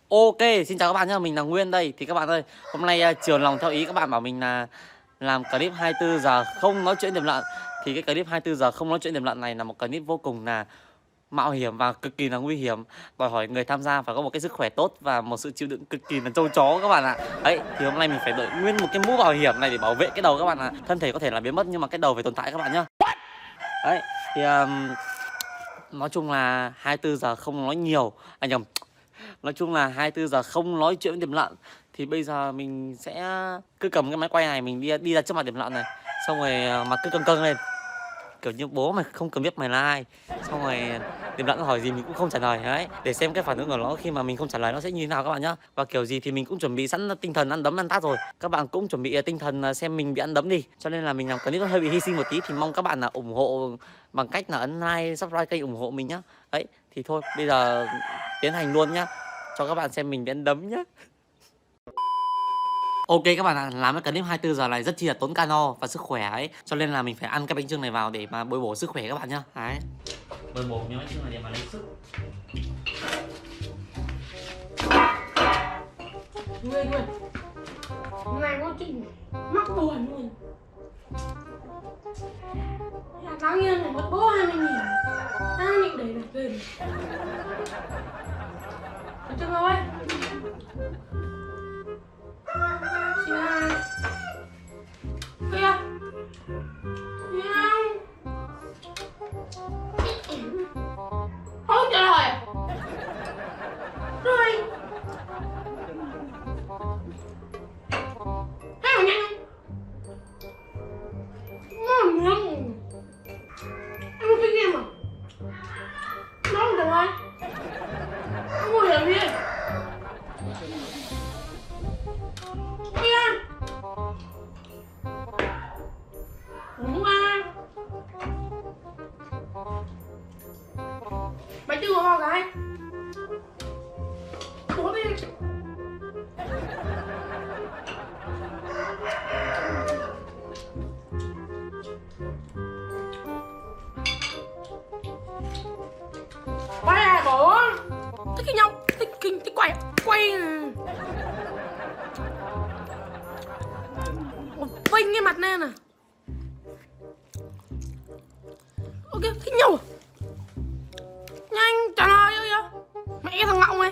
Ok, xin chào các bạn nhé, mình là Nguyên đây. Thì các bạn ơi, hôm nay chiều lòng theo ý các bạn bảo mình là làm clip 24 giờ không nói chuyện điểm lận. Thì cái clip 24 giờ không nói chuyện điểm lận này là một clip vô cùng là mạo hiểm và cực kỳ là nguy hiểm. Đòi hỏi người tham gia phải có một cái sức khỏe tốt và một sự chịu đựng cực kỳ là trâu chó các bạn ạ. Đấy, thì hôm nay mình phải đội nguyên một cái mũ bảo hiểm này để bảo vệ cái đầu các bạn ạ. Thân thể có thể là biến mất nhưng mà cái đầu phải tồn tại các bạn nhá. Đấy, thì nói chung là 24 giờ không nói nhiều. Nhầm. Nói chung là 24 giờ không nói chuyện với điểm lợn. Thì bây giờ mình sẽ cứ cầm cái máy quay này, mình đi ra trước mặt điểm lợn này. Xong rồi mặt cứ căng căng lên, kiểu như bố mày không cần biết mày là ai. Xong rồi điểm lợn hỏi gì mình cũng không trả lời. Đấy, để xem cái phản ứng của nó khi mà mình không trả lời nó sẽ như thế nào các bạn nhá. Và kiểu gì thì mình cũng chuẩn bị sẵn tinh thần ăn đấm ăn tát rồi. Các bạn cũng chuẩn bị tinh thần xem mình bị ăn đấm đi. Cho nên là mình làm clip nó hơi bị hy sinh một tí. Thì mong các bạn là ủng hộ bằng cách là ấn like, subscribe kênh ủng hộ mình nhá. Đấy, thì thôi bây giờ tiến hành luôn nhá, cho các bạn xem mình bị ăn đấm nhá. Ok các bạn ạ, làm cái clip 24 giờ này rất chi là tốn calo và sức khỏe ấy. Cho nên là mình phải ăn cái bánh chưng này vào để mà bồi bổ sức khỏe các bạn nhá. Đấy, bồi bổ miếng bánh chưng này để mà lấy sức. Nguyên này có chuyện mắc buồn luôn. Là bao nhiêu này một bố 20.000, tao định để được tiền. Được chưa rồi? Xin hai. Kìa. Không. Không trả lời. Rồi. Thế mà nhanh không? Ngon lắm. Ăn cái gì mà? Nó không được rồi. Không có hiểu gì. Kìa. Đúng à. Mày chưa có vào cái. Bố đi. Quay à bố. Thích cái nhau. Thích quay. Vinh cái mặt lên à. Ok, thích nhau à? Nhanh trả lời ơi á. Mẹ cái thằng Ngọng này.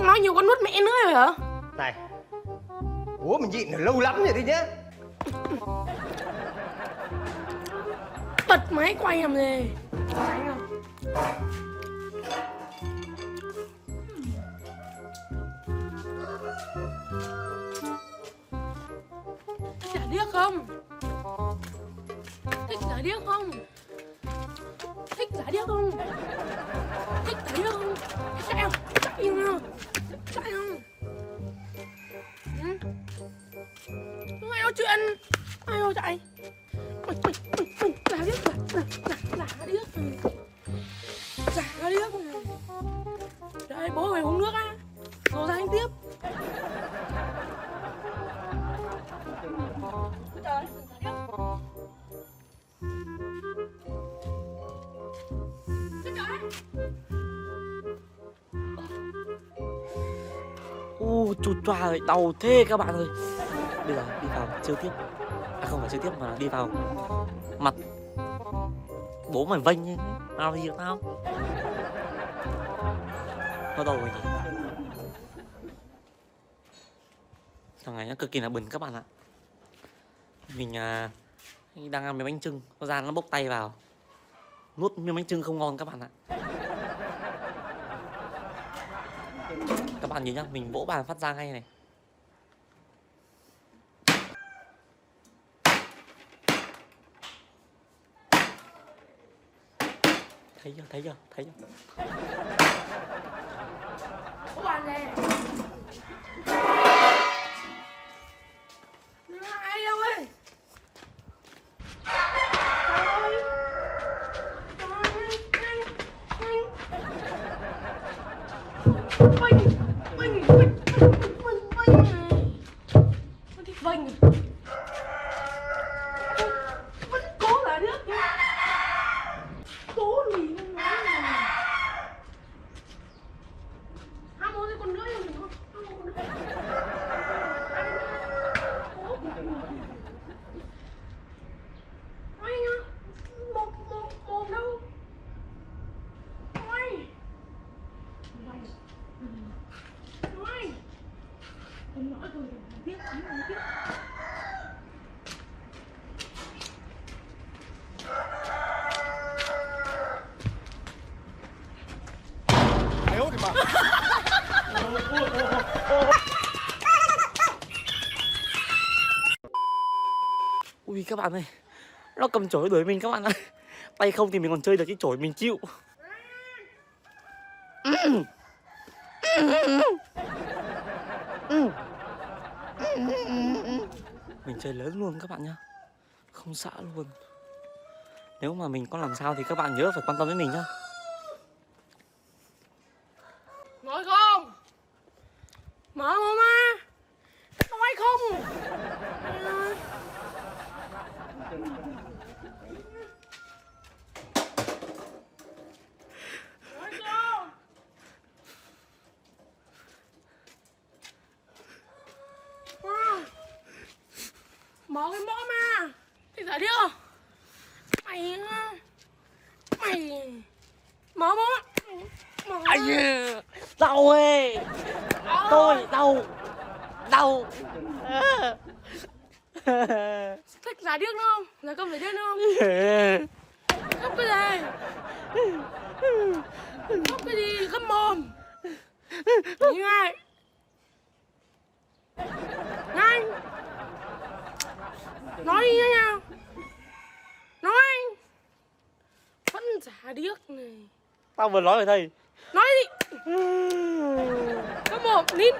Nói nhiều con nuốt mẹ nữa rồi hả? Này, bố mình nhịn được lâu lắm rồi đấy nhá. Bật máy quay làm gì? Đánh không? Chả điếc không? Thích giả điếc không? Thích giả điếc không? Thích giả điếc không? Chạy không? Chạy không? Chạy không? Ai nói chuyện? Ai nói chạy? Giả điếc. Giả điếc. Đây bố về uống nước á. Rồi ra anh tiếp. Trời ơi, giả điếc. Chù choa ơi, đau thế các bạn ơi. Bây giờ đi vào chơi tiếp. À không phải chơi tiếp mà là đi vào mặt bố mày vênh như thế. Nào gì được tao. Nó đâu rồi nhỉ? Thằng này nó cực kỳ là bẩn các bạn ạ. Mình đang ăn miếng bánh chưng, có ra nó bốc tay vào. Nuốt miếng bánh chưng không ngon các bạn ạ. Các bạn nhìn nhá, mình vỗ bàn phát ra ngay này. Thấy chưa? Bố bàn này. Ai đâu ấy? Vinh. Vẫn cố là nước. Cố lì không nói. các bạn ơi. Nó cầm chổi đuổi mình các bạn ạ. Tay không thì mình còn chơi được, cái chổi mình chịu. Mình chơi lớn luôn các bạn nhá. Không sợ luôn. Nếu mà mình có làm sao thì các bạn nhớ phải quan tâm đến mình nhá. Nói không? Mở mà. Nói không? Nói không? Mở cái mõm mà. Thì giải đi không? Mày mở mõm. Mở. Anh đau ơi. Tôi đau. Đau. Thích giải điếc không? Là không phải điếc không? Khóc cái gì? Khóc cái gì? Khóc mồm. Nhìn ngay. Nhanh. Nói đi nhanh nào. Nói. Vẫn giả điếc này. Tao vừa nói rồi thầy. Nói đi. Khóc mồm, nín.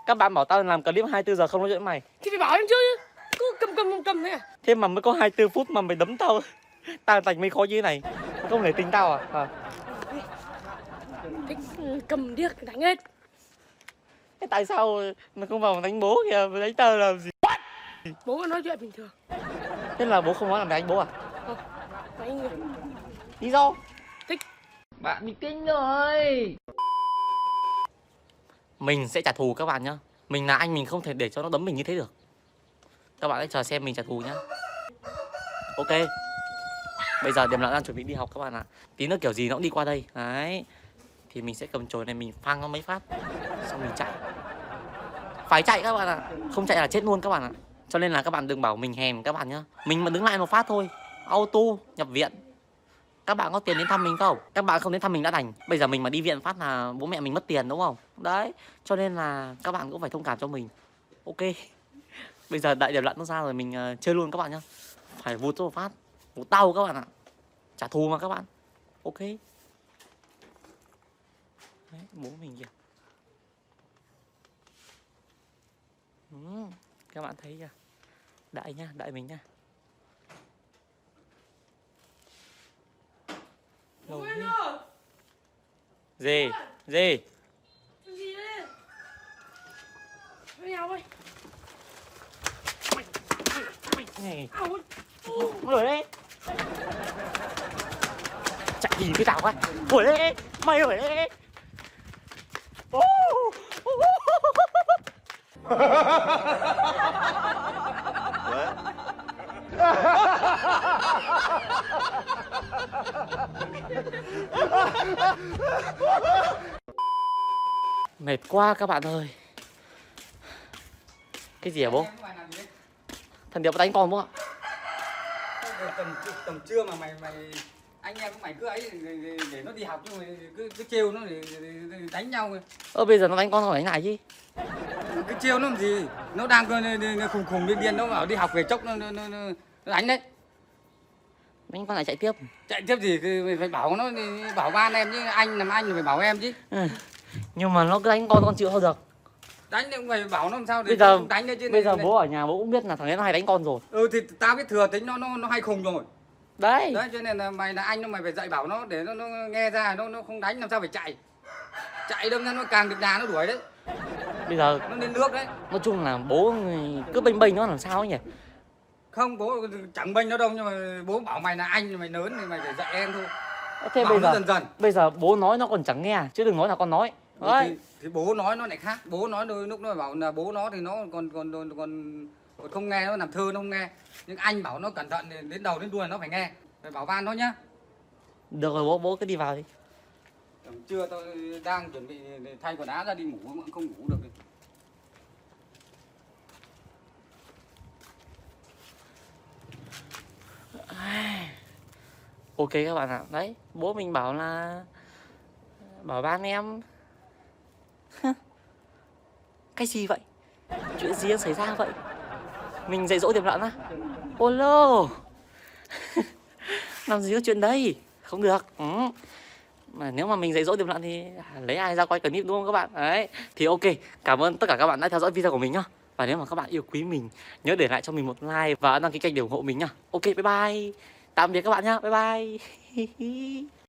Các bạn bảo tao làm clip 24 giờ không nói chuyện với mày. Thì phải bảo em chứ. Cứ cầm thế à? Thế mà mới có 24 phút mà mày đấm tao. Tao thành mấy khó như thế này. Mày không thể tính tao à? Thích cầm điếc đánh hết. Thế tại sao mày không vào đánh bố kìa, mày đánh tao làm gì? Bố vẫn nói chuyện bình thường. Thế là bố không nói làm đánh bố à? Không, đánh người. Lý do? Thích. Bạn bị kinh rồi. Mình sẽ trả thù các bạn nhá. Mình là anh, mình không thể để cho nó đấm mình như thế được. Các bạn hãy chờ xem mình trả thù nhá. Ok. Bây giờ Điểm Lợn đang chuẩn bị đi học các bạn ạ. Tí nữa kiểu gì nó cũng đi qua đây. Đấy. Thì mình sẽ cầm chổi này mình phang nó mấy phát. Xong mình chạy. Phải chạy các bạn ạ. Không chạy là chết luôn các bạn ạ. Cho nên là các bạn đừng bảo mình hèn các bạn nhá. Mình mà đứng lại một phát thôi, auto nhập viện. Các bạn có tiền đến thăm mình không? Các bạn không đến thăm mình đã đành. Bây giờ mình mà đi viện phát là bố mẹ mình mất tiền đúng không? Đấy. Cho nên là các bạn cũng phải thông cảm cho mình. Ok. Bây giờ đại Điểm Lợn nó ra rồi, mình chơi luôn các bạn nhá. Phải vụt cho một phát. Vụt đau các bạn ạ. Trả thù mà các bạn. Ok. Đấy, bố mình kìa. Các bạn thấy chưa? Đại nhá, đại mình nhá. Đâu thế? Gì? Gì? Gì đấy? Đi nào ơi. Này. Ảo ơi. Đuổi đấy. Chạy gì cái tao quá. Đuổi đấy. Mày đuổi đấy. Mệt quá các bạn ơi. Cái gì hả bố? Thằng Điệp đánh con bố ạ? Tầm trưa mà mày anh em của mày cứ ấy để nó đi học chứ mày cứ trêu nó để đánh nhau. Bây giờ nó đánh con không đánh lại chứ. Cứ trêu nó làm gì? Nó đang khùng điên nó bảo đi học về chốc nó đánh đấy. Đánh con lại chạy tiếp. Chạy tiếp gì mày phải bảo nó bảo ba anh em chứ, anh làm anh thì phải bảo em chứ. Nhưng mà nó cứ đánh con chịu không được. Đánh thì cũng phải bảo nó làm sao để Bây giờ không đánh đấy chứ. Bây giờ bố ở nhà bố cũng biết là thằng ấy nó hay đánh con rồi. Thì tao biết thừa tính nó hay khùng rồi. Đấy. Đấy cho nên là mày là anh, mày phải dạy bảo nó để nó nghe ra, nó không đánh làm sao phải chạy. Chạy đâm ra nó càng được đà nó đuổi đấy. Bây giờ nó lên nước đấy. nói chung là bố cứ bênh nó làm sao ấy nhỉ? Không, bố chẳng bênh nó đâu, nhưng mà bố bảo mày là anh, mày lớn thì mày phải dạy em thôi. Thế bảo bây giờ dần dần. Bây giờ bố nói nó còn chẳng nghe, chứ đừng nói là con nói. Đấy. Thì bố nói nó lại khác. Bố nói đôi lúc nó bảo là bố nó thì nó còn không nghe, nó làm thơ nó không nghe. Nhưng anh bảo nó cẩn thận đến đầu đến đuôi nó phải nghe. Phải bảo van nó nhá. Được rồi bố cứ đi vào đi. Trưa tôi đang chuẩn bị thay quần áo ra đi ngủ mà không ngủ được. Ok các bạn ạ. Đấy, bố mình bảo là bảo ba anh em. Cái gì vậy? Chuyện gì đang xảy ra vậy? Mình dạy dỗ tiệm lợn á? Ôi lô. Làm gì có chuyện đấy? Không được. Mà nếu mà mình dạy dỗ tiệm lợn thì lấy ai ra quay clip đúng không các bạn? Đấy. Thì ok, cảm ơn tất cả các bạn đã theo dõi video của mình nhá. Và nếu mà các bạn yêu quý mình, nhớ để lại cho mình một like và đăng ký kênh để ủng hộ mình nhá. Ok, bye bye. Tạm biệt các bạn nhá. Bye bye.